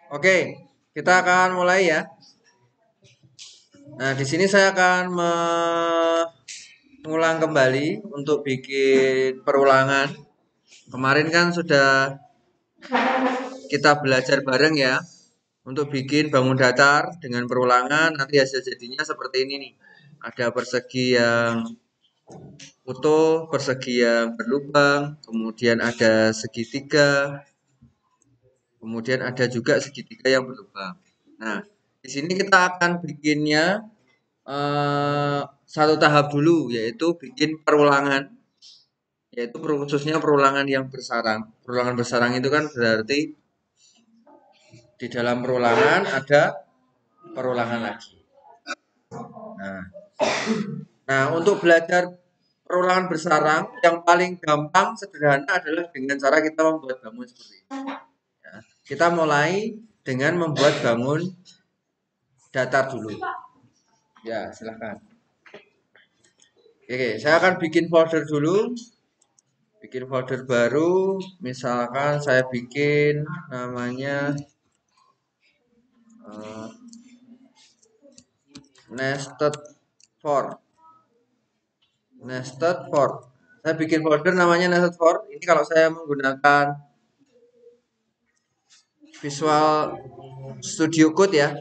Oke, kita akan mulai ya. Nah, di sini saya akan mengulang kembali untuk bikin perulangan. Kemarin kan sudah kita belajar bareng ya untuk bikin bangun datar dengan perulangan. Nanti hasil jadinya seperti ini nih. Ada persegi yang utuh, persegi yang berlubang, kemudian ada segitiga, kemudian ada juga segitiga yang berlubang. Nah, di sini kita akan bikinnya satu tahap dulu, yaitu bikin perulangan, yaitu khususnya perulangan yang bersarang. Perulangan bersarang itu kan berarti di dalam perulangan ada perulangan lagi. Nah, untuk belajar perulangan bersarang yang paling gampang sederhana adalah dengan cara kita membuat bangun seperti ini. Ya, kita mulai dengan membuat bangun datar dulu. Ya, silahkan. Oke, saya akan bikin folder dulu. Bikin folder baru, misalkan saya bikin namanya nested for. Saya bikin folder namanya nested for. Ini kalau saya menggunakan Visual Studio Code ya.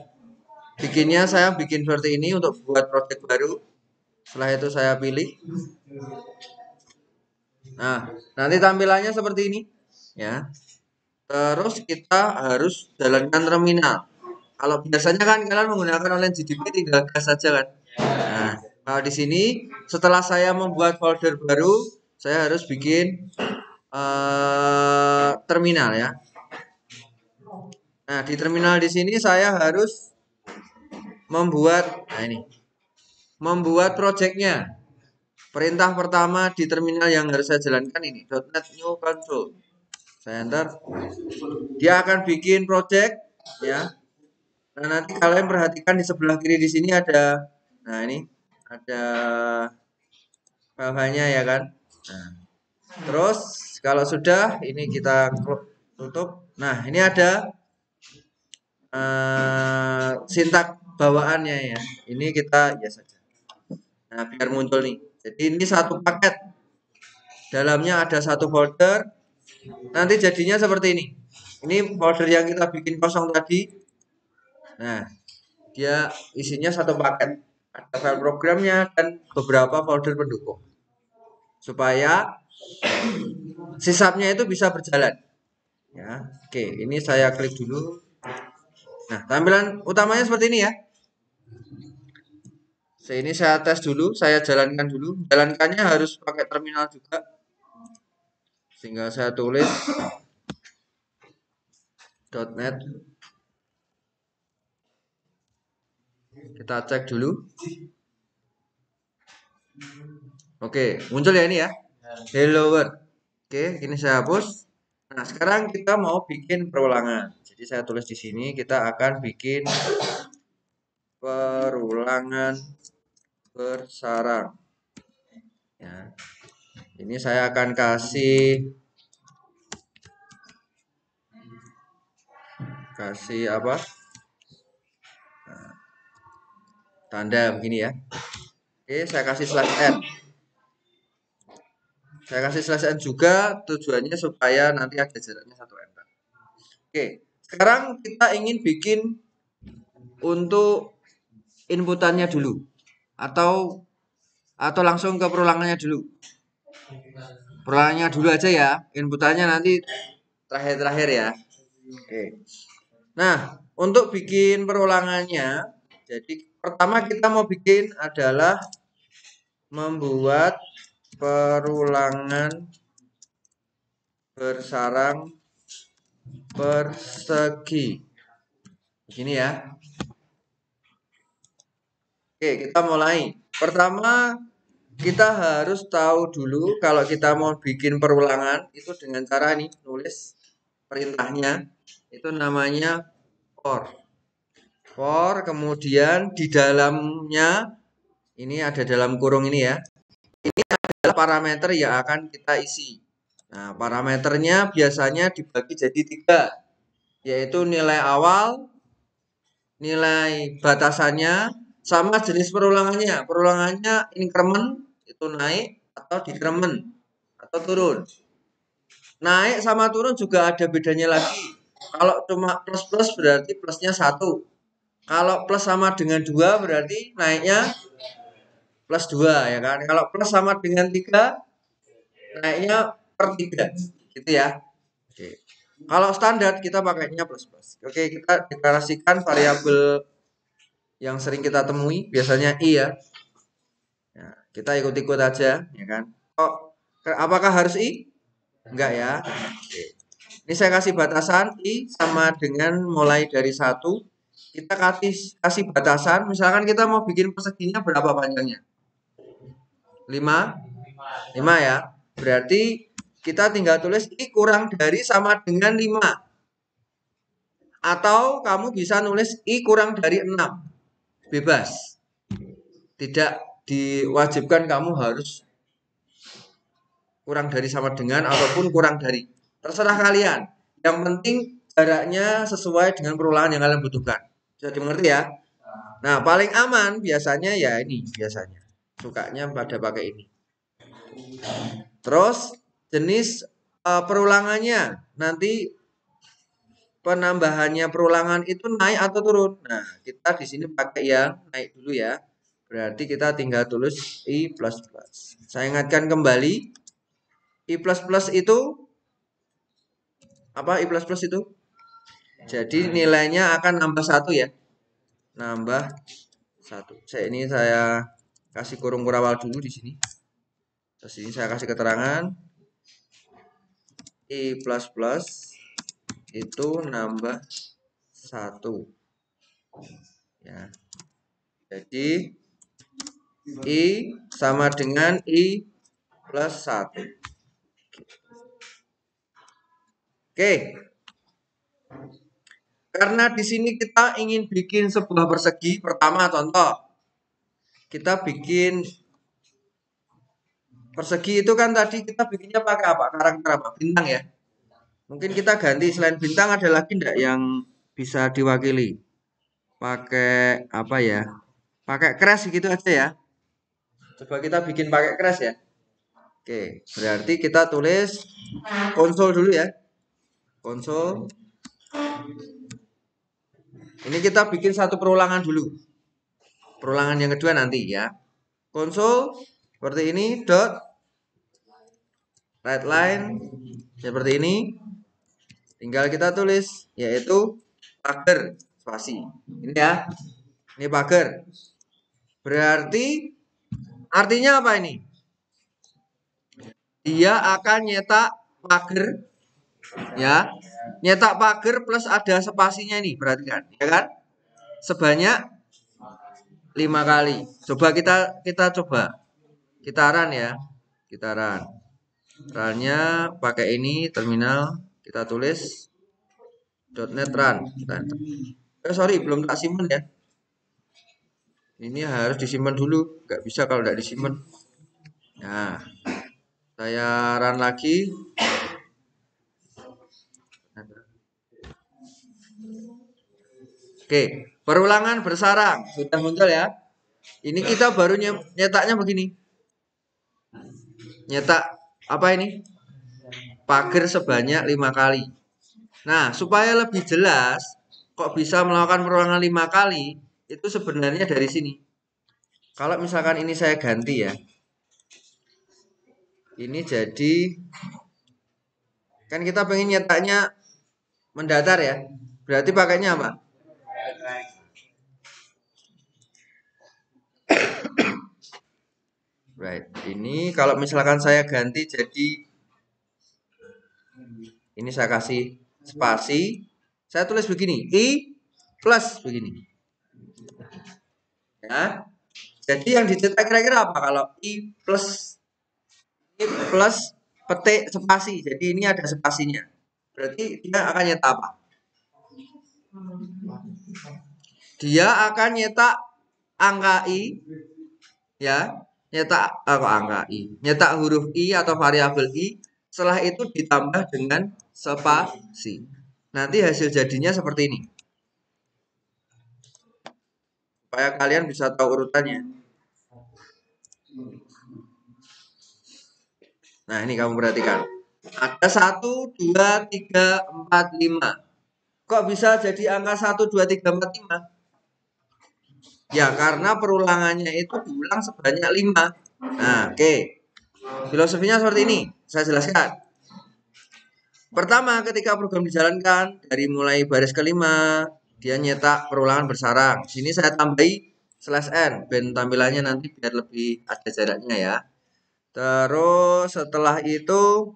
Bikinnya saya bikin seperti ini untuk buat project baru. Setelah itu saya pilih. Nah, nanti tampilannya seperti ini ya. Terus kita harus jalankan terminal. Kalau biasanya kan kalian menggunakan online GDP tinggal gas saja kan. Nah, kalau di sini setelah saya membuat folder baru, saya harus bikin terminal ya. Nah, di terminal di sini saya harus membuat membuat projectnya. Perintah pertama di terminal yang harus saya jalankan ini .NET New Console. Saya enter. Dia akan bikin project ya. Nah, nanti kalian perhatikan di sebelah kiri di sini ada, nah ini ada file-filenya ya kan. Nah, terus kalau sudah ini kita tutup. Nah, ini ada sintak bawaannya ya. Ini kita ya saja. Nah, biar muncul nih. Jadi ini satu paket. Dalamnya ada satu folder. Nanti jadinya seperti ini. Ini folder yang kita bikin kosong tadi. Nah, dia isinya satu paket. Ada file programnya dan beberapa folder pendukung. Supaya sysapnya itu bisa berjalan. Ya, oke, ini saya klik dulu. Nah, tampilan utamanya seperti ini ya. Ini saya tes dulu, saya jalankan dulu. Jalankannya harus pakai terminal juga. Sehingga saya tulis .NET. Kita cek dulu. Oke, muncul ya ini ya. Hello world. Oke, ini saya hapus. Nah, sekarang kita mau bikin perulangan. Jadi saya tulis di sini kita akan bikin perulangan bersarang. Ya. Ini saya akan kasih apa? Nah, tanda begini ya. Oke, saya kasih slash n. Saya kasih slash n juga tujuannya supaya nanti ada jaraknya 1 enter. Oke, sekarang kita ingin bikin untuk inputannya dulu atau langsung ke perulangannya dulu. Perulangannya dulu aja ya, inputannya nanti terakhir ya. Oke. Nah, untuk bikin perulangannya, jadi pertama kita mau bikin adalah membuat perulangan bersarang persegi. Begini ya. Oke, kita mulai. Pertama, kita harus tahu dulu kalau kita mau bikin perulangan itu dengan cara nih nulis perintahnya. Itu namanya for. For, kemudian di dalamnya ini ada dalam kurung ini ya. Ini adalah parameter yang akan kita isi. Nah, parameternya biasanya dibagi jadi 3. yaitu nilai awal, nilai batasannya, sama jenis perulangannya. Perulangannya increment itu naik atau decrement atau turun. Naik sama turun juga ada bedanya lagi. Kalau cuma plus berarti plusnya 1. Kalau plus sama dengan 2 berarti naiknya plus 2 ya kan. Kalau plus sama dengan 3 naiknya per 3 gitu ya. Oke. Kalau standar kita pakainya plus. Oke, kita deklarasikan variabel yang sering kita temui biasanya i ya. Ya, kita ikut-ikut aja ya kan. Apakah harus i? Enggak ya. Oke. Ini saya kasih batasan i sama dengan mulai dari 1. Kita kasih batasan, misalkan kita mau bikin perseginya berapa panjangnya? 5? 5 ya. Berarti kita tinggal tulis i kurang dari sama dengan 5. Atau kamu bisa nulis i kurang dari 6. Bebas. Tidak diwajibkan kamu harus kurang dari sama dengan ataupun kurang dari. Terserah kalian. Yang penting jaraknya sesuai dengan perulangan yang kalian butuhkan. Bisa dimengerti ya? Nah, paling aman biasanya ya ini biasanya. Sukanya pada pakai ini. Terus jenis perulangannya nanti penambahannya perulangan itu naik atau turun. Nah, kita di sini pakai yang naik dulu ya. Berarti kita tinggal tulis i++. Saya ingatkan kembali, i++ itu apa? I++ itu? Jadi nilainya akan nambah 1 ya. Nambah 1. Saya kasih kurung kurawal dulu di sini. Terus ini saya kasih keterangan i++ itu nambah 1 ya. Jadi i sama dengan i plus 1. Oke. Karena di sini kita ingin bikin sebuah persegi, pertama contoh. Kita bikin persegi itu kan tadi kita bikinnya pakai apa? Karakter apa? Bintang ya. Mungkin kita ganti selain bintang ada lagi enggak yang bisa diwakili? Pakai apa ya? Pakai crash gitu aja ya. Coba kita bikin pakai crash ya. Oke, berarti kita tulis konsol dulu ya. Konsol. Ini kita bikin satu perulangan dulu. Perulangan yang kedua nanti ya. Konsol seperti ini dot right line seperti ini. Tinggal kita tulis yaitu pagar spasi. Ini ya. Ini pagar. Berarti artinya apa ini? Dia akan nyetak pagar ya. Nyetak pagar plus ada spasinya ini, perhatikan, ya kan? Sebanyak 5 kali. Coba kita coba. Kita run ya. Kita run. Runnya pakai ini terminal, kita tulis .net run. Sorry, belum tak simpen ya. Ini harus disimpan dulu, nggak bisa kalau nggak disimpan. Nah, saya run lagi. Oke, perulangan bersarang sudah muncul ya. Ini kita baru nyetaknya begini. Nyetak apa ini? Pagar sebanyak 5 kali. Nah, supaya lebih jelas kok bisa melakukan perulangan 5 kali, itu sebenarnya dari sini. Kalau misalkan ini saya ganti ya. Ini jadi kan kita pengen nyetaknya mendatar ya. Berarti pakainya apa? Right. Ini kalau misalkan saya ganti jadi ini saya kasih spasi. Saya tulis begini, i plus begini. Ya. Jadi yang dicetak kira-kira apa kalau i plus petik spasi. Jadi ini ada spasinya. Berarti dia akan nyetak apa? Dia akan nyetak angka i ya. Nyetak angka i. Nyetak huruf i atau variabel i. Setelah itu ditambah dengan spasi. nanti hasil jadinya seperti ini. Supaya kalian bisa tahu urutannya. Nah, ini kamu perhatikan. Ada 1, 2, 3, 4, 5. Kok bisa jadi angka 1, 2, 3, 4, 5? Ya, karena perulangannya itu diulang sebanyak 5. Nah, oke. Filosofinya seperti ini. Saya jelaskan. Pertama, ketika program dijalankan, dari mulai baris kelima, dia nyetak perulangan bersarang. Sini saya tambahi /n, ben tampilannya nanti biar lebih ada jaraknya ya. Terus setelah itu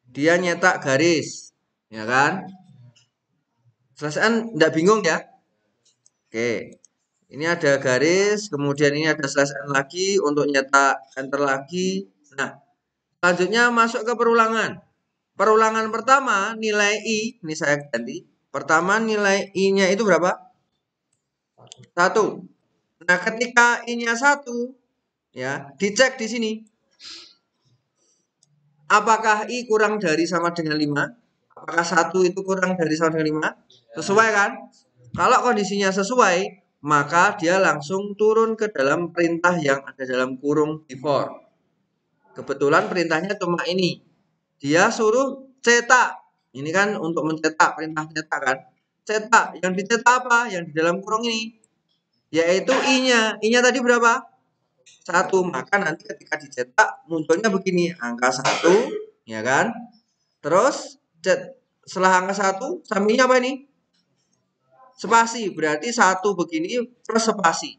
dia nyetak garis, ya kan? /n enggak bingung ya? Oke. Ini ada garis, kemudian ini ada /n lagi untuk nyetak enter lagi. Nah, selanjutnya masuk ke perulangan. Perulangan pertama nilai I, ini saya ganti. Pertama nilai I-nya itu berapa? 1. Nah, ketika I-nya 1, ya, dicek di sini. Apakah I kurang dari sama dengan 5? Apakah 1 itu kurang dari sama dengan 5? Sesuai kan? Kalau kondisinya sesuai, maka dia langsung turun ke dalam perintah yang ada dalam kurung before. Kebetulan perintahnya cuma ini. Dia suruh cetak. Ini kan untuk mencetak, perintah cetak kan. Cetak. Yang dicetak apa? Yang di dalam kurung ini. Yaitu I-nya. I-nya tadi berapa? 1. Maka nanti ketika dicetak munculnya begini. Angka 1. Ya kan? Terus setelah angka 1, sampingnya apa ini? Spasi. Berarti 1 begini plus spasi.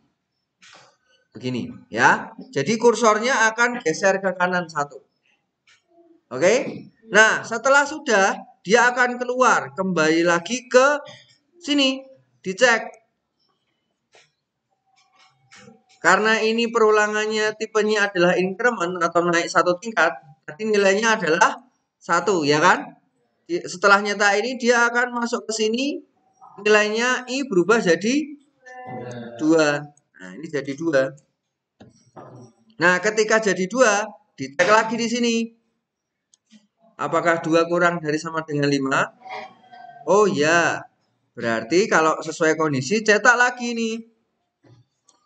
Begini ya. Jadi kursornya akan geser ke kanan 1. Oke. Nah, setelah sudah, dia akan keluar, kembali lagi ke sini, dicek. Karena ini perulangannya tipenya adalah increment atau naik 1 tingkat, berarti nilainya adalah 1, ya kan? Setelah nyata ini dia akan masuk ke sini, nilainya I berubah jadi 2. Nah, ini jadi 2. Nah, ketika jadi 2, dicek lagi di sini. Apakah 2 kurang dari sama dengan 5? Oh ya, berarti kalau sesuai kondisi cetak lagi nih.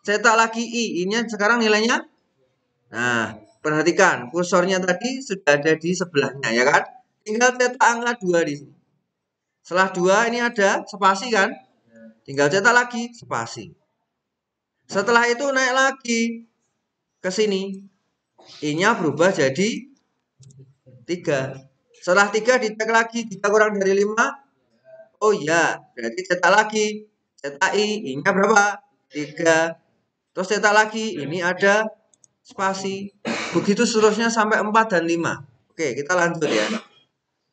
Cetak lagi I-nya sekarang nilainya. Nah, perhatikan kursornya tadi sudah ada di sebelahnya ya kan? Tinggal cetak angka 2 di sini. Setelah 2 ini ada spasi kan? Tinggal cetak lagi spasi. Setelah itu naik lagi ke sini. I-nya berubah jadi 3. Setelah 3 dicek lagi, 3 kurang dari 5. Oh iya, berarti cetak lagi. Cetak I-nya berapa? 3. Terus cetak lagi, ini ada spasi. Begitu seterusnya sampai 4 dan 5. Oke, kita lanjut ya.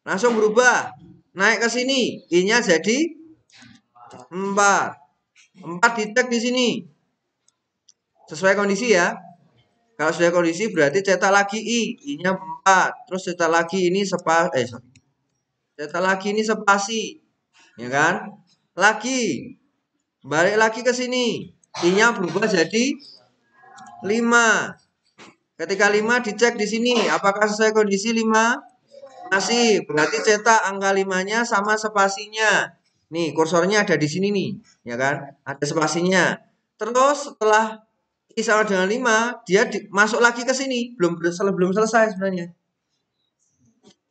Langsung berubah. Naik ke sini, I-nya jadi 4. 4 dicek di sini. Sesuai kondisi ya. Kalau sesuai kondisi berarti cetak lagi I-nya 4. Terus cetak lagi ini cetak lagi ini spasi. Ya kan? Lagi. Balik lagi ke sini. I-nya berubah jadi 5. Ketika 5 dicek di sini, apakah sesuai kondisi 5? Masih, berarti cetak angka 5-nya sama spasinya. Nih, kursornya ada di sini nih, ya kan? Ada spasinya. Terus setelah I sama dengan 5, dia masuk lagi ke sini, belum selesai sebenarnya.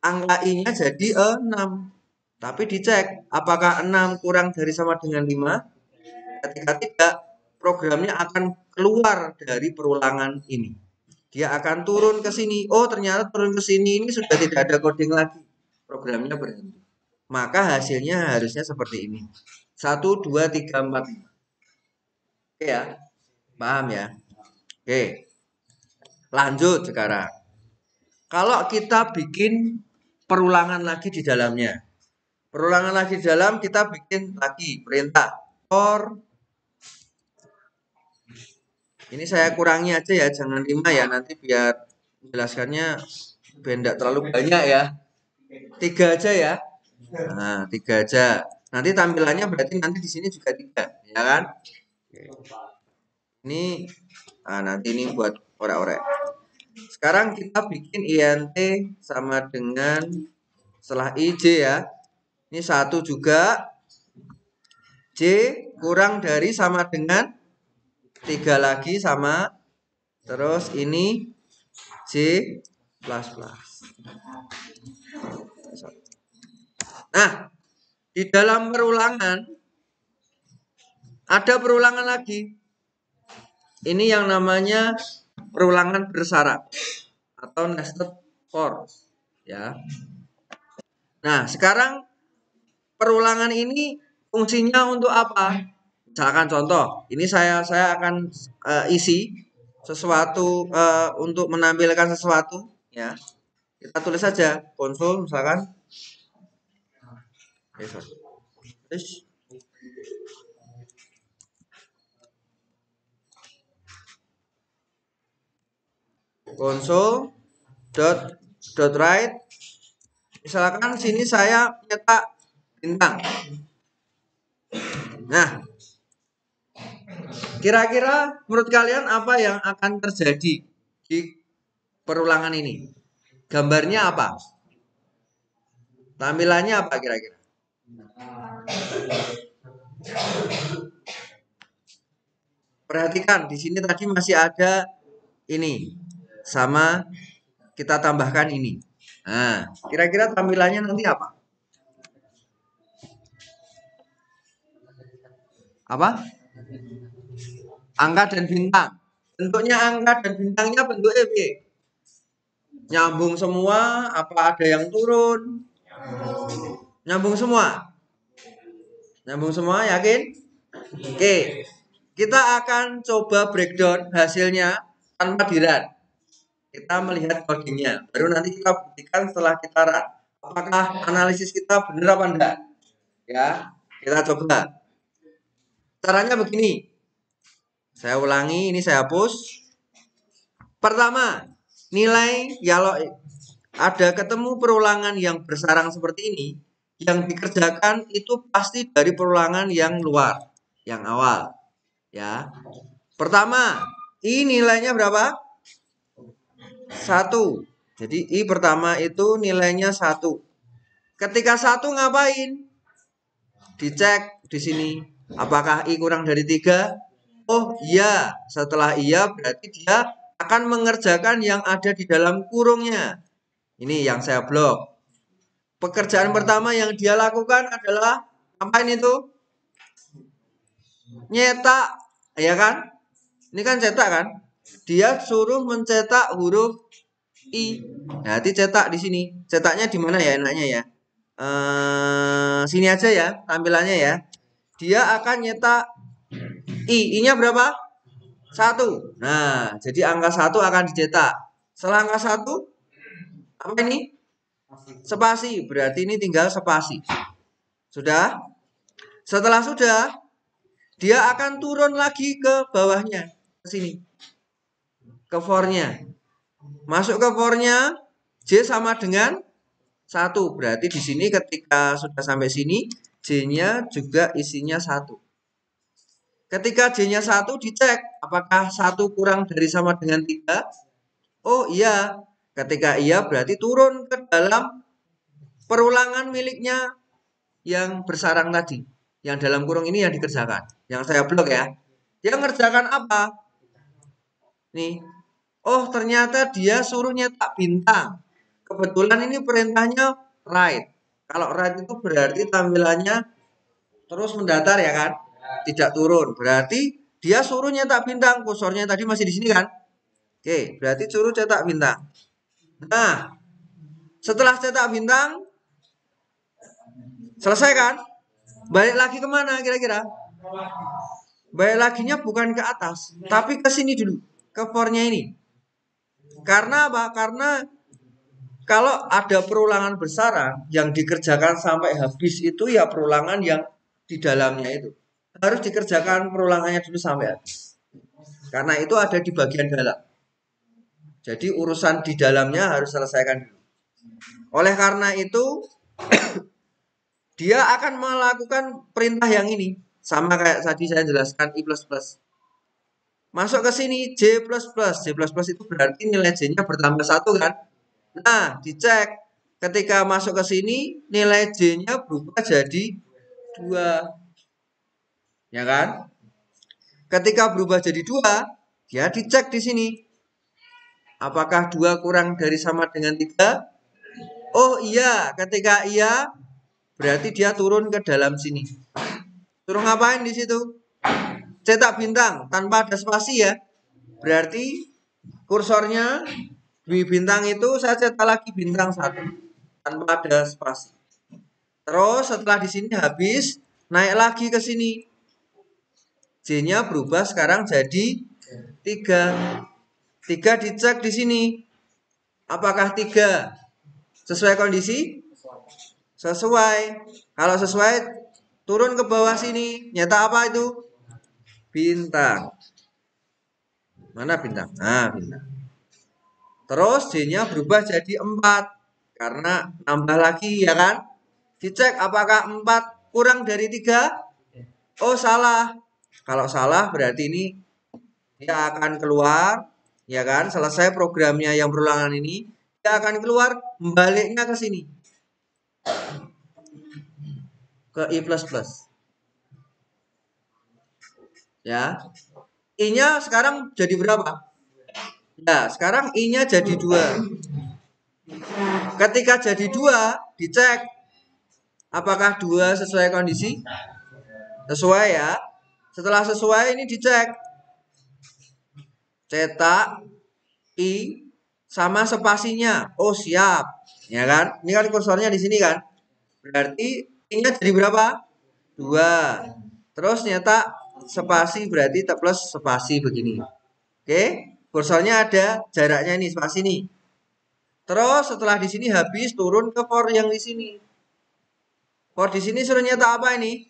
Angka I-nya jadi 6. Tapi dicek, apakah 6 kurang dari sama dengan 5? Ketika tidak, programnya akan keluar dari perulangan ini. Dia akan turun ke sini. Oh, ternyata turun ke sini ini sudah tidak ada coding lagi. Programnya berhenti. Maka hasilnya harusnya seperti ini. 1, 2, 3, 4, 5. Oke ya. Paham ya? Oke. Lanjut sekarang. Kalau kita bikin perulangan lagi di dalamnya. Perulangan lagi di dalam kita bikin lagi perintah for. Ini saya kurangi aja ya, jangan 5 ya, nanti biar menjelaskannya biar terlalu banyak ya. 3 aja ya. Nah, 3 aja. Nanti tampilannya berarti nanti di sini juga 3, ya kan? Ini nanti ini buat orek-orek. Sekarang kita bikin int sama dengan setelah ij ya. Ini 1 juga. J kurang dari sama dengan 3 lagi sama. Terus ini J plus plus. Nah, di dalam perulangan ada perulangan lagi. Ini yang namanya perulangan bersyarat atau nested for, ya. Nah, sekarang perulangan ini fungsinya untuk apa? Misalkan contoh, ini saya akan isi sesuatu untuk menampilkan sesuatu, ya. Kita tulis saja konsol misalkan. Konsol dot write. Misalkan sini saya nyetak bintang. Nah, kira-kira menurut kalian apa yang akan terjadi di perulangan ini? Gambarnya apa? Tampilannya apa kira-kira? Perhatikan, di sini tadi masih ada ini. Sama kita tambahkan ini. Nah, kira-kira tampilannya nanti apa? Apa? Angka dan bintang. Bentuknya angka dan bintangnya bentuknya B. Nyambung semua, apa ada yang turun? Nyambung semua. Nyambung semua, yakin? Oke. Kita akan coba breakdown hasilnya tanpa dirun. Kita melihat codingnya. Baru nanti kita buktikan setelah kita run. Apakah analisis kita benar apa enggak? Ya, kita coba. Caranya begini. Saya ulangi, ini saya hapus. Pertama, nilai kalau ada ketemu perulangan yang bersarang seperti ini, yang dikerjakan itu pasti dari perulangan yang luar, yang awal. Ya. Pertama, I nilainya berapa? 1. Jadi I pertama itu nilainya 1. Ketika 1 ngapain? Dicek di sini. Apakah I kurang dari 3? Oh iya, setelah iya berarti dia akan mengerjakan yang ada di dalam kurungnya. Ini yang saya blok. Pekerjaan pertama yang dia lakukan adalah ngapain itu? Nyetak, ya kan? Ini kan cetak kan? Dia suruh mencetak huruf I. Nah, nanti cetak di sini. Cetaknya di mana ya enaknya ya? Sini aja ya tampilannya ya. Dia akan nyetak I. I-nya berapa? 1. Nah, jadi angka 1 akan dicetak. Setelah angka 1, apa ini? Spasi. Berarti ini tinggal spasi. Sudah? Setelah sudah, dia akan turun lagi ke bawahnya. Ke sini. Ke for-nya. Masuk ke for-nya, J sama dengan 1. Berarti di sini ketika sudah sampai sini, J-nya juga isinya 1. Ketika J-nya 1 dicek, apakah 1 kurang dari sama dengan 3? Oh iya. Ketika iya berarti turun ke dalam perulangan miliknya yang bersarang tadi. Yang dalam kurung ini yang dikerjakan. Yang saya blok ya. Dia ngerjakan apa? Nih. Oh ternyata dia suruh nyetak bintang. Kebetulan ini perintahnya write. Kalau write itu berarti tampilannya terus mendatar ya kan? Tidak turun. Berarti dia suruh nyetak bintang. Kursornya tadi masih di sini kan? Oke, berarti suruh cetak bintang. Nah, setelah cetak bintang, selesai kan? Balik lagi kemana kira-kira? Balik laginya bukan ke atas, tapi ke sini dulu, ke for-nya ini. Karena apa? Karena kalau ada perulangan bersarang yang dikerjakan sampai habis itu ya perulangan yang di dalamnya itu. Harus dikerjakan perulangannya dulu sampai habis. Karena itu ada di bagian dalam. Jadi urusan di dalamnya harus selesaikan dulu. Oleh karena itu dia akan melakukan perintah yang ini. Sama kayak tadi saya jelaskan I++. Masuk ke sini J++. J++ itu berarti nilai J-nya bertambah 1 kan? Nah, dicek. Ketika masuk ke sini, nilai J-nya berubah jadi 2. Ya kan? Ketika berubah jadi 2, dia dicek di sini. Apakah 2 kurang dari sama dengan 3? Oh iya, ketika iya, berarti dia turun ke dalam sini. Turun ngapain di situ? Cetak bintang tanpa ada spasi ya. Berarti kursornya di bintang itu saya cetak lagi bintang 1 tanpa ada spasi. Terus setelah di sini habis, naik lagi ke sini. J-nya berubah sekarang jadi 3. 3 dicek di sini. Apakah 3 sesuai kondisi? Sesuai. Kalau sesuai, turun ke bawah sini. Nyata apa itu? Bintang. Mana bintang? Nah, bintang. Terus J-nya berubah jadi 4. Karena nambah lagi ya kan? Dicek apakah 4 kurang dari 3? Oh salah. Kalau salah berarti ini dia akan keluar. Ya kan? Selesai programnya yang berulangan ini. Dia akan keluar. Baliknya ke sini. Ke I++. Ya. I-nya sekarang jadi berapa? Ya, sekarang I-nya jadi 2. Ketika jadi 2, dicek apakah 2 sesuai kondisi? Sesuai ya. Setelah sesuai ini dicek. Cetak I sama spasinya. Oh, siap. Ya kan? Ini kan kursornya di sini kan? Berarti I-nya jadi berapa? 2. Terus nyetak spasi berarti plus spasi begini. Oke? Kursornya ada jaraknya ini spasi nih. Terus setelah di sini habis turun ke for yang di sini. For di sini suruh nyetak apa ini?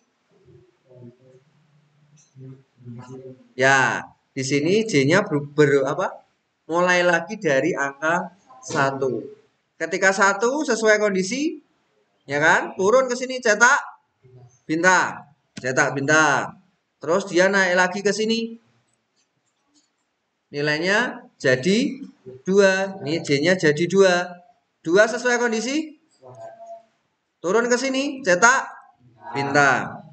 Ya, di sini J-nya mulai lagi dari angka 1. Ketika 1 sesuai kondisi, ya kan? Turun ke sini cetak bintang. Cetak bintang. Terus dia naik lagi ke sini. Nilainya jadi 2. Ini J-nya jadi 2. 2 sesuai kondisi? Turun ke sini, cetak bintang.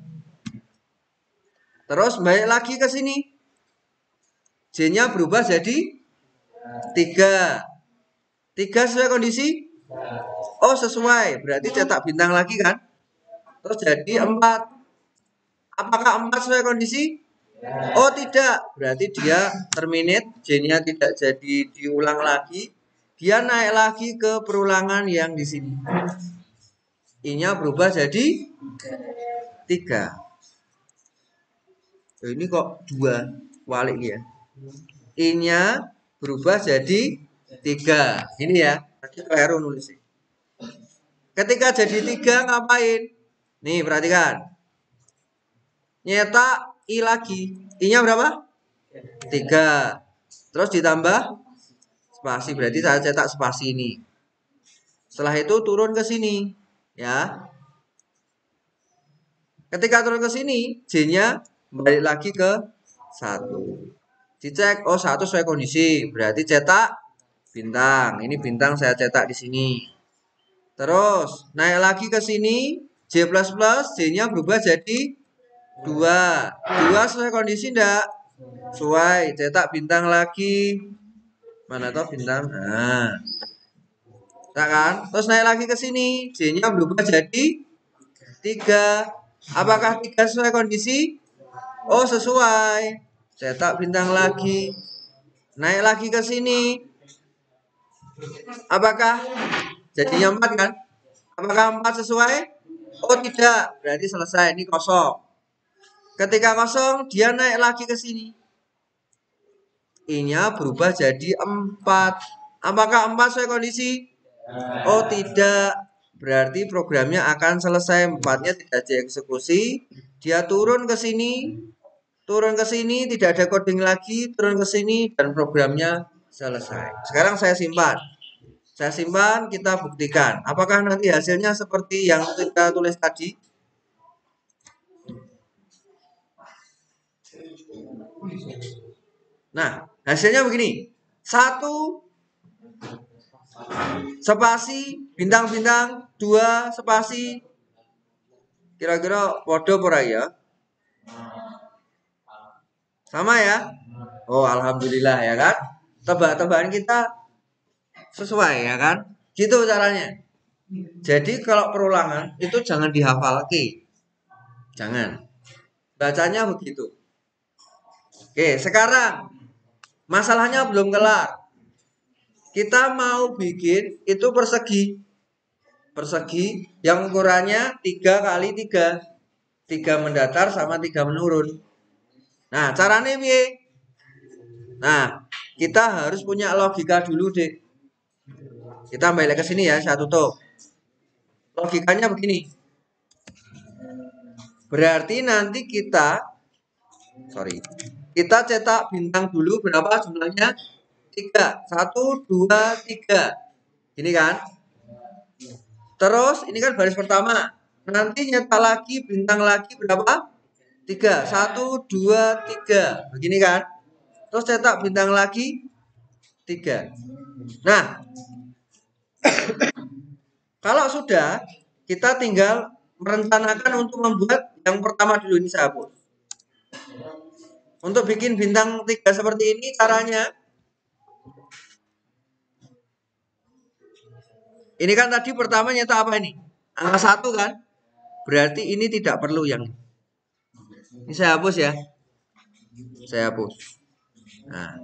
Terus balik lagi ke sini. J-nya berubah jadi 3. 3 sesuai kondisi? Oh, sesuai. Berarti cetak bintang lagi kan? Terus jadi 4. Apakah 4 sesuai kondisi? Oh, tidak. Berarti dia terminate. J-nya tidak jadi diulang lagi. Dia naik lagi ke perulangan yang di sini. I-nya berubah jadi 3. Ini kok 2 balik ya. I-nya berubah jadi 3. Ini ya. Tadi keliru nulis. Ketika jadi 3 ngapain? Nih, perhatikan. Nyetak I lagi. I-nya berapa? 3. Terus ditambah spasi. Berarti saya cetak spasi ini. Setelah itu turun ke sini. Ya. Ketika turun ke sini, J-nya balik lagi ke 1. Dicek, oh 1 sesuai kondisi. Berarti cetak bintang. Ini bintang saya cetak di sini. Terus naik lagi ke sini, J++, J-nya berubah jadi 2. 2 sesuai kondisi enggak? Sesuai. Cetak bintang lagi. Mana toh bintang? Nah. Nah kan? Terus naik lagi ke sini, J-nya berubah jadi 3. Apakah 3 sesuai kondisi? Oh, sesuai. Cetak bintang lagi. Naik lagi ke sini. Apakah jadinya 4 kan? Apakah 4 sesuai? Oh, tidak. Berarti selesai. Ini kosong. Ketika kosong, dia naik lagi ke sini. I-nya berubah jadi 4. Apakah 4 sesuai kondisi? Oh, tidak. Berarti programnya akan selesai. 4-nya tidak dieksekusi. Dia turun ke sini. Turun ke sini, tidak ada coding lagi. Turun ke sini, dan programnya selesai. Sekarang saya simpan. Saya simpan, kita buktikan. Apakah nanti hasilnya seperti yang kita tulis tadi? Nah, hasilnya begini. 1 spasi, bintang-bintang, 2 spasi. Kira-kira podo ora ya? Sama ya? Oh, alhamdulillah ya kan? Tebak-tebakan kita sesuai ya kan? Gitu caranya. Jadi kalau perulangan itu jangan dihafal ke. Jangan. Bacanya begitu. Oke, sekarang masalahnya belum kelar. Kita mau bikin itu persegi. Persegi yang ukurannya 3 kali 3. 3 mendatar sama 3 menurun. Nah, caranya piye? Nah, kita harus punya logika dulu, Dek. Kita balik ke sini ya, saya tutup. Logikanya begini. Berarti nanti kita cetak bintang dulu berapa jumlahnya? 3. 1, 2, 3. Ini kan? Terus ini kan baris pertama. Nanti nyetak lagi bintang lagi berapa? 3. 1, 2, 3. Begini kan? Terus cetak bintang lagi 3. Nah, kalau sudah, kita tinggal merencanakan untuk membuat yang pertama dulu. Ini saya hapus. Untuk bikin bintang 3 seperti ini caranya. Ini kan tadi pertama nyetak apa ini? Angka 1 kan? Berarti ini tidak perlu yang ini saya hapus ya. Saya hapus. Nah,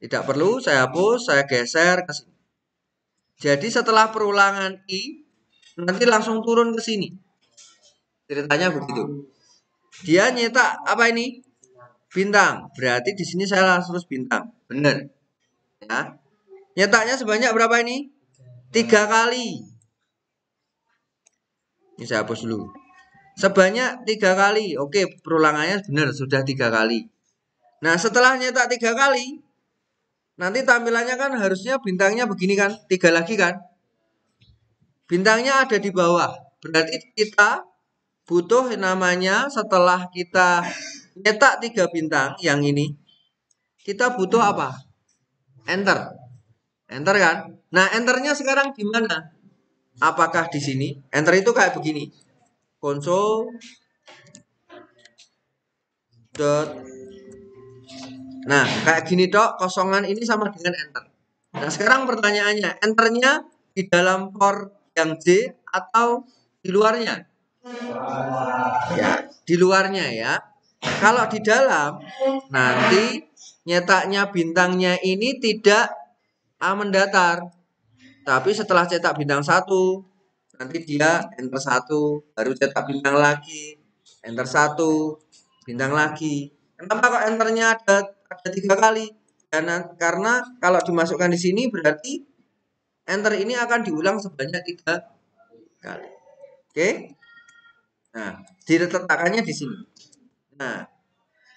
tidak perlu saya hapus, saya geser ke sini. Jadi setelah perulangan I nanti langsung turun ke sini. Ceritanya begitu. Dia nyetak apa ini? Bintang. Berarti di sini saya langsung bintang. Benar. Ya. Nyetaknya sebanyak berapa ini? 3 kali. Ini saya hapus dulu. Sebanyak 3 kali. Oke, perulangannya benar sudah 3 kali. Nah, setelah nyetak 3 kali, nanti tampilannya kan harusnya bintangnya begini kan? 3 lagi kan? Bintangnya ada di bawah. Berarti kita butuh namanya setelah kita nyetak 3 bintang yang ini. Kita butuh apa? Enter. Enter kan? Nah, enternya sekarang di mana? Apakah di sini? Enter itu kayak begini. Konsol dot. Nah, kayak gini dok, kosongan ini sama dengan enter. Nah, sekarang pertanyaannya, enternya di dalam for yang J atau di luarnya? Ya, di luarnya ya. Kalau di dalam, nanti nyetaknya bintangnya ini tidak mendatar. Tapi setelah cetak bintang 1, nanti dia enter 1, baru cetak bintang lagi, enter 1, bintang lagi. Kenapa kok enternya ada 3 kali? Karena kalau dimasukkan di sini berarti enter ini akan diulang sebanyak 3 kali. Oke? Nah, diletakkannya di sini. Nah,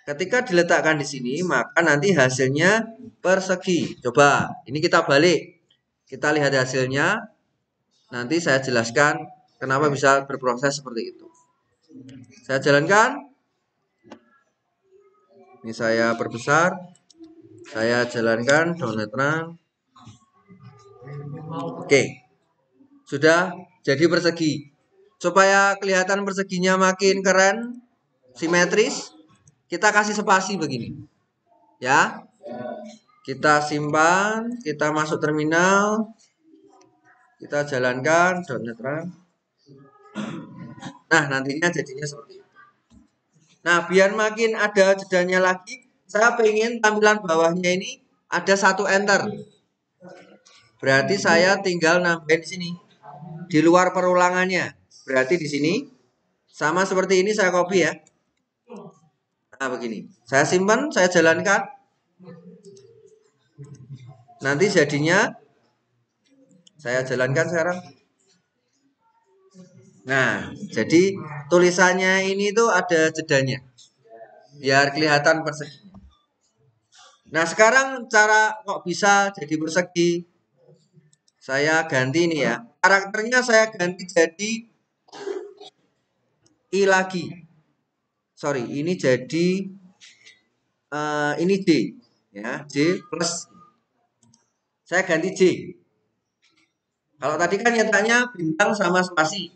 ketika diletakkan di sini, maka nanti hasilnya persegi. Coba, ini kita balik. Kita lihat hasilnya. Nanti saya jelaskan kenapa bisa berproses seperti itu. Saya jalankan. Ini saya perbesar. Saya jalankan download run. Oke. Sudah jadi persegi. Supaya kelihatan perseginya makin keren, simetris, kita kasih spasi begini. Ya. Kita simpan, kita masuk terminal. Kita jalankan download run. Nah, nantinya jadinya seperti itu. Nah, biar makin ada jedanya lagi, saya pengen tampilan bawahnya ini ada 1 enter. Berarti saya tinggal nambahin di sini. Di luar perulangannya. Berarti di sini sama seperti ini saya copy ya. Nah, begini. Saya simpan, saya jalankan. Nanti jadinya saya jalankan sekarang. Nah, jadi tulisannya ini tuh ada jedanya. Biar kelihatan persegi. Nah, sekarang cara kok bisa jadi persegi? Saya ganti nih ya. Karakternya saya ganti jadi I lagi. Sorry, ini jadi ini J. Ya, J plus. Saya ganti J. Kalau tadi kan nyatanya bintang sama spasi.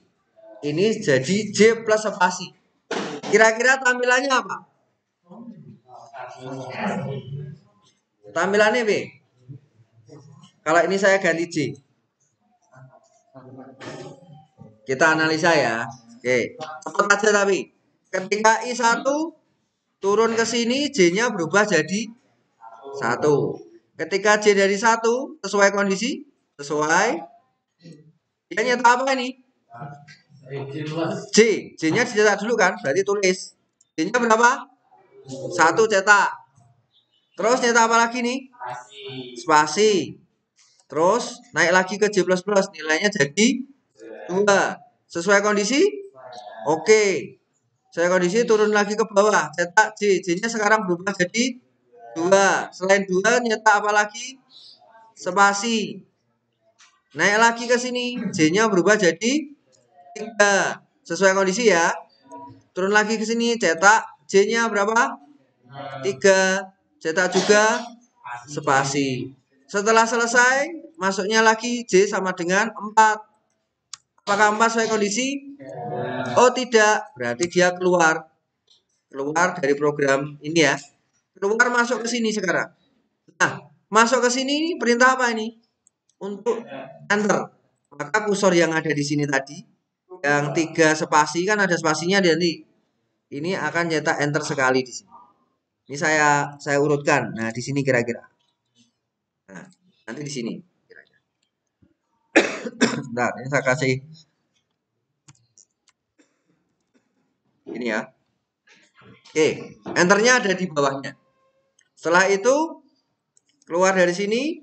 Ini jadi J plus spasi. Kira-kira tampilannya apa? Tampilannya B. Kalau ini saya ganti J. Kita analisa ya. Oke, cepat aja tapi. Ketika I1 turun ke sini, J-nya berubah jadi 1. Ketika J dari 1 sesuai kondisi, sesuai. Dia nyata apa ini? J. J-nya dicetak dulu kan? Berarti tulis. J-nya berapa? 1 cetak. Terus nyata apa lagi nih? Spasi. Terus naik lagi ke J++, nilainya jadi 2. Sesuai kondisi? Oke. Sesuai kondisi turun lagi ke bawah, cetak J. J-nya sekarang berubah jadi 2. Selain 2 nyetak apa lagi? Spasi. Naik lagi ke sini, J-nya berubah jadi 3. Sesuai kondisi ya. Turun lagi ke sini, cetak J-nya berapa? 3. Cetak juga spasi. Setelah selesai, masuknya lagi J sama dengan 4. Apakah 4 sesuai kondisi? Oh tidak, berarti dia keluar dari program ini ya. Keluar masuk ke sini sekarang. Nah, masuk ke sini perintah apa ini? Untuk enter. Maka kursor yang ada di sini tadi, yang 3 spasi kan ada spasinya nanti. Ini akan cetak enter sekali di sini. Ini saya urutkan. Nah, di sini kira-kira. Nah, nanti di sini. Nah, ini saya kasih ini ya. Oke, enternya ada di bawahnya. Setelah itu keluar dari sini,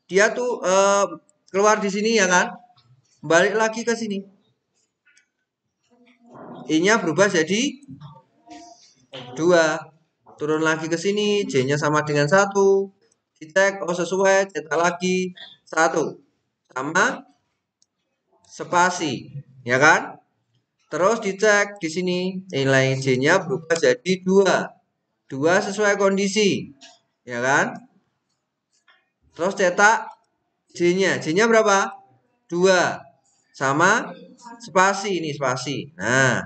dia tuh keluar di sini ya kan, balik lagi ke sini. I-nya berubah jadi 2. Turun lagi ke sini, J-nya sama dengan 1. Dicek, oh sesuai, cetak lagi 1. Sama spasi, ya kan? Terus dicek di sini, nilai J-nya berubah jadi 2. 2 sesuai kondisi, ya kan? Terus cetak J-nya. J-nya berapa? 2. Sama spasi, ini spasi. Nah,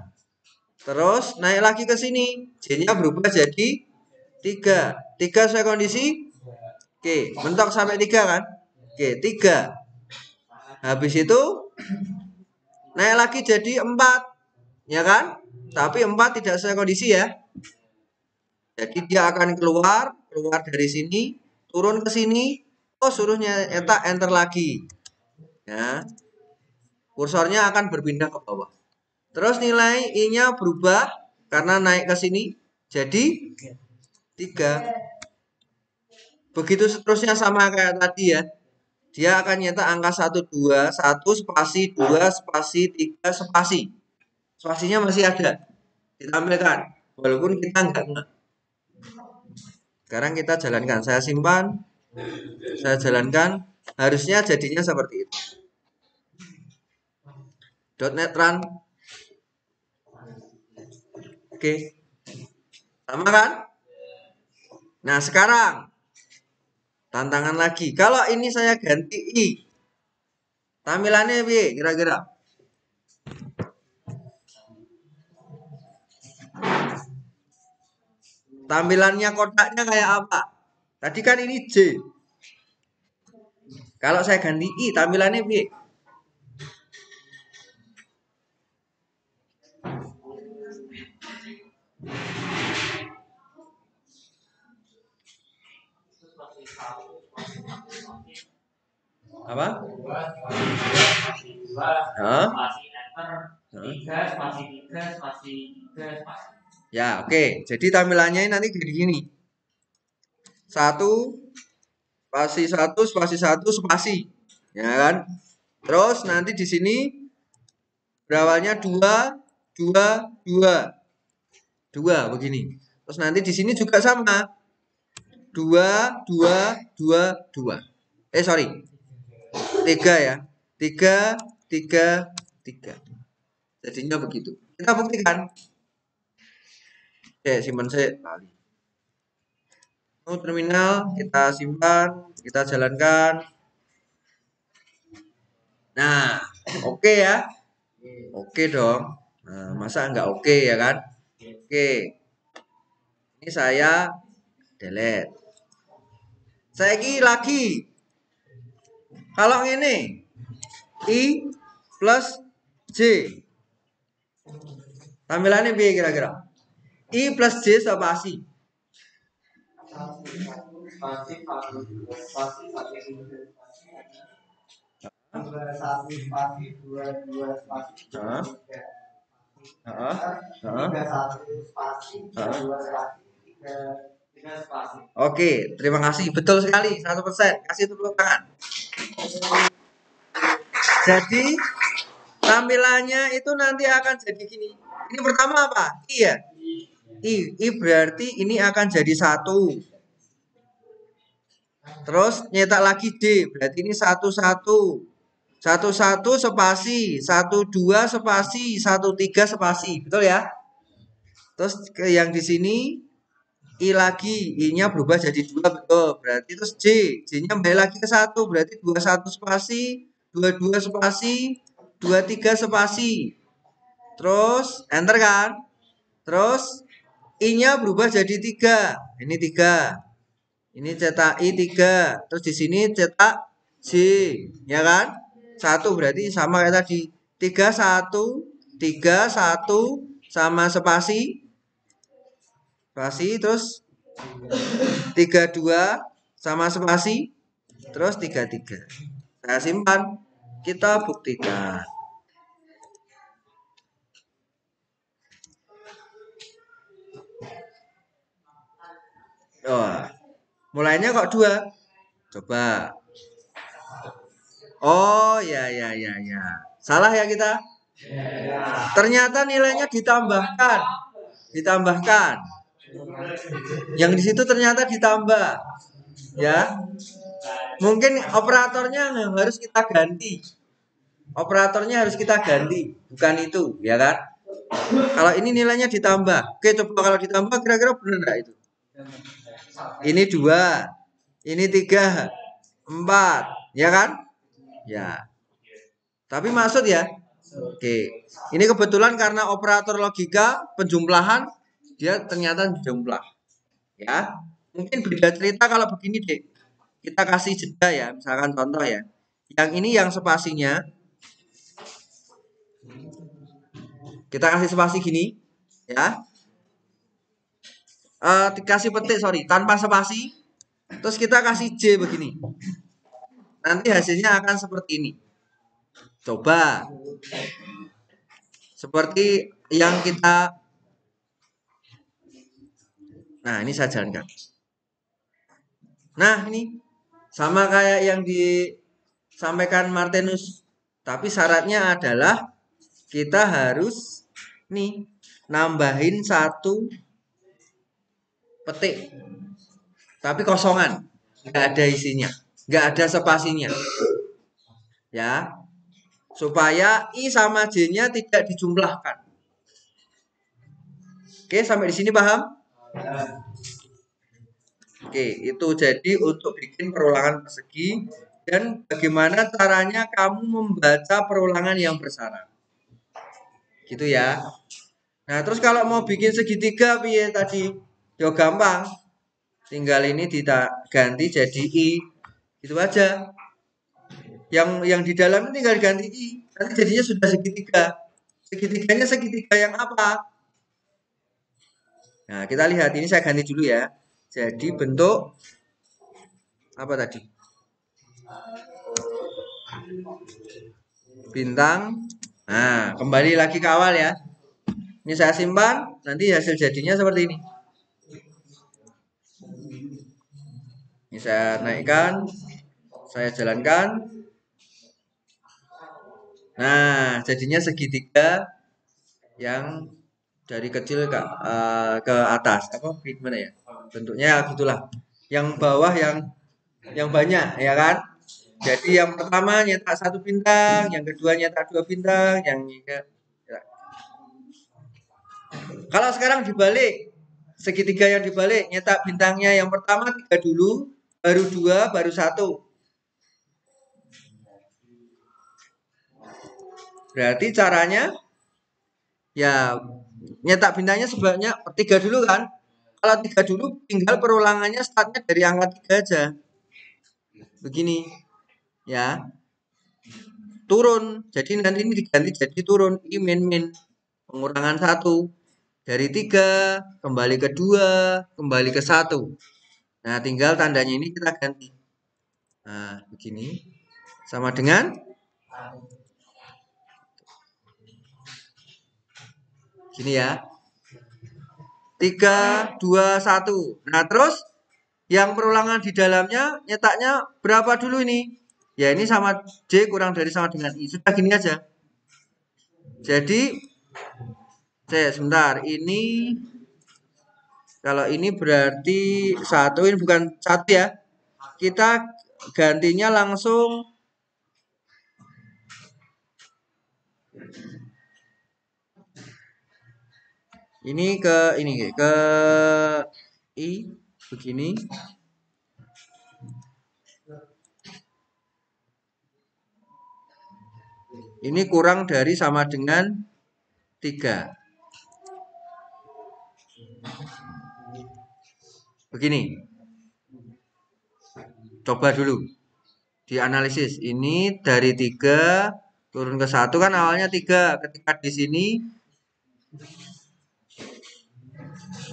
terus naik lagi ke sini. J-nya berubah jadi 3. 3 sesuai kondisi. Oke, mentok sampai 3 kan? Oke, 3. Habis itu naik lagi jadi 4. Ya kan? Tapi 4 tidak sesuai kondisi ya. Jadi dia akan keluar dari sini, turun ke sini. Oh, suruhnya enter lagi. Ya. Kursornya akan berpindah ke bawah. Terus nilai I-nya berubah karena naik ke sini jadi 3. Begitu seterusnya sama kayak tadi ya. Dia akan nyetak angka 1 2, 1 spasi 2 spasi 3 spasi. Spasinya masih ada ditampilkan walaupun kita enggak. Sekarang kita jalankan. Saya simpan. Saya jalankan. Harusnya jadinya seperti itu. .NET Run. Oke. Sama kan? Nah, sekarang tantangan lagi. Kalau ini saya ganti I. Tampilannya B kira-kira. Tampilannya kotaknya kayak apa? Tadi kan ini J. Kalau saya ganti I, tampilannya B. Apa? Hah? Ya, oke. Jadi tampilannya nanti gini. 1 spasi 1 spasi 1 spasi. Ya kan? Terus nanti di sini berawalnya 2 2 2. 2 begini. Terus nanti di sini juga sama. 2 2 2 2. Sorry. 3 ya. 3 3 3. Jadinya begitu. Kita buktikan. Oke, simpan saya. Terminal kita simpan, kita jalankan. Nah, oke ya. Oke dong. Nah, masa nggak oke ya kan? Oke. Ini saya delete. Saya lagi. Kalau ini I plus J. Tampilannya B kira-kira. I plus J spasi. Oke, terima kasih. Betul sekali, 100%. Kasih tepuk tangan. Jadi tampilannya itu nanti akan jadi gini. Ini pertama apa? I ya? I berarti ini akan jadi 1. Terus nyetak lagi D, berarti ini 11. 11 spasi, 12 spasi, 13 spasi. Betul ya? Terus ke yang di sini I lagi, I-nya berubah jadi 2, betul. Berarti terus J-nya kembali lagi ke 1, berarti 21 spasi, 22 spasi, 23 spasi. Terus enter kan? Terus I-nya berubah jadi 3. Ini 3. Ini cetak I 3. Terus di sini cetak J, ya kan? 1 berarti sama kayak tadi. 3 1 3 1 sama spasi. Spasi terus 32 sama spasi. Terus 33. Saya simpan. Kita buktikan. Oh, mulainya kok 2? Coba. Oh, ya. Salah ya kita? Ternyata nilainya ditambahkan. Yang di situ ternyata ditambah. Ya. Mungkin operatornya harus kita ganti. Bukan itu, ya kan? Kalau ini nilainya ditambah. Oke, coba kalau ditambah kira-kira benar enggak itu? Ini 2, ini 3, 4, ya kan? Ya. Tapi maksud ya. Oke. Ini kebetulan karena operator logika penjumlahan dia ternyata dijumlah. Ya. Mungkin beda cerita kalau begini deh. Kita kasih jeda ya, misalkan contoh ya. Yang ini yang spasinya kita kasih spasi gini, ya. Dikasih petik tanpa spasi. Terus kita kasih J begini. Nanti hasilnya akan seperti ini. Coba. Seperti yang kita. Nah, ini saya jalankan. Nah, ini sama kayak yang disampaikan Martinus. Tapi syaratnya adalah kita harus nambahin 1 petik. Tapi kosongan, nggak ada isinya, nggak ada spasinya. Ya. Supaya I sama J-nya tidak dijumlahkan. Oke, sampai di sini paham? Oke, itu jadi untuk bikin perulangan persegi dan bagaimana caranya kamu membaca perulangan yang bersyarat. Gitu ya. Nah, terus kalau mau bikin segitiga piye tadi? Yo gampang. Tinggal ini ganti jadi I. Gitu aja. Yang di dalam ini tinggal ganti I. Nanti jadinya sudah segitiga. Segitiganya segitiga yang apa? Nah, kita lihat. Ini saya ganti dulu ya. Jadi bentuk apa tadi? Bintang. Nah, kembali lagi ke awal ya. Ini saya simpan. Nanti hasil jadinya seperti ini. Ini saya naikkan. Saya jalankan. Nah, jadinya segitiga yang dari kecil ke atas. Apa gimana ya? Bentuknya gitulah. Yang bawah yang banyak, ya kan? Jadi yang pertama nyetak 1 bintang, yang kedua nyetak 2 bintang, yang ya. Kalau sekarang dibalik, segitiga yang dibalik, nyetak bintangnya yang pertama 3 dulu, baru 2, baru 1. Berarti caranya ya nyetak bintangnya sebanyak 3 dulu kan. Kalau 3 dulu tinggal perulangannya startnya dari angka 3 aja. Begini ya. Turun. Jadi nanti ini diganti jadi turun. I min min. Pengurangan 1. Dari 3 kembali ke 2, kembali ke 1. Nah, tinggal tandanya ini kita ganti. Nah, begini. Sama dengan gini ya. 3, 2, 1. Nah, terus yang perulangan di dalamnya nyetaknya berapa dulu ini? Ya, ini sama J kurang dari sama dengan I. Sudah gini aja. Jadi, sebentar. Ini kalau ini berarti 1, ini bukan 1 ya. Kita gantinya langsung ini ke I begini. Ini kurang dari sama dengan 3. Begini. Coba dulu dianalisis. Ini dari 3 turun ke 1 kan awalnya 3. Ketika di sini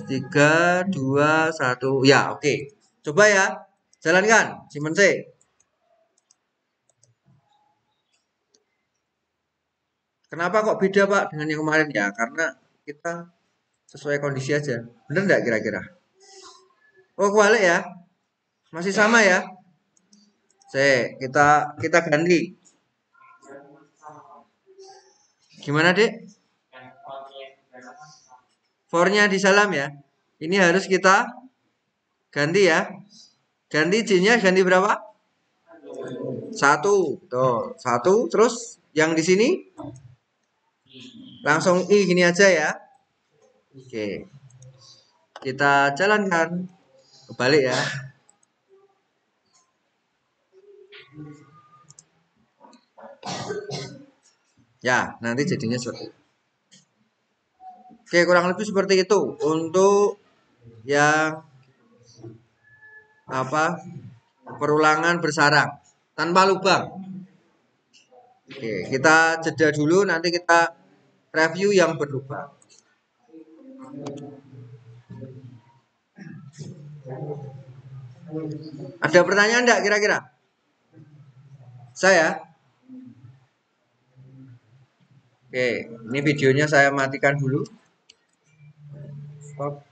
3, 2, 1. Ya, oke. Coba ya. Jalankan, simpen C. Kenapa kok beda, Pak, dengan yang kemarin ya? Karena kita sesuai kondisi aja. Bener nggak kira-kira? Oh, kebalik ya. Masih sama ya. C, kita ganti. Gimana, Dek? For-nya di salam ya. Ini harus kita ganti ya. Ganti J-nya ganti berapa? 1. Tuh, 1. Terus yang di sini langsung I gini aja ya. Oke. Kita jalankan. Kebalik ya. Ya, nanti jadinya seperti itu. Oke, kurang lebih seperti itu untuk yang perulangan bersarang tanpa lubang. Oke, kita jeda dulu, nanti kita review yang berlubang. Ada pertanyaan enggak kira-kira? Saya? Oke, ini videonya saya matikan dulu. Stop.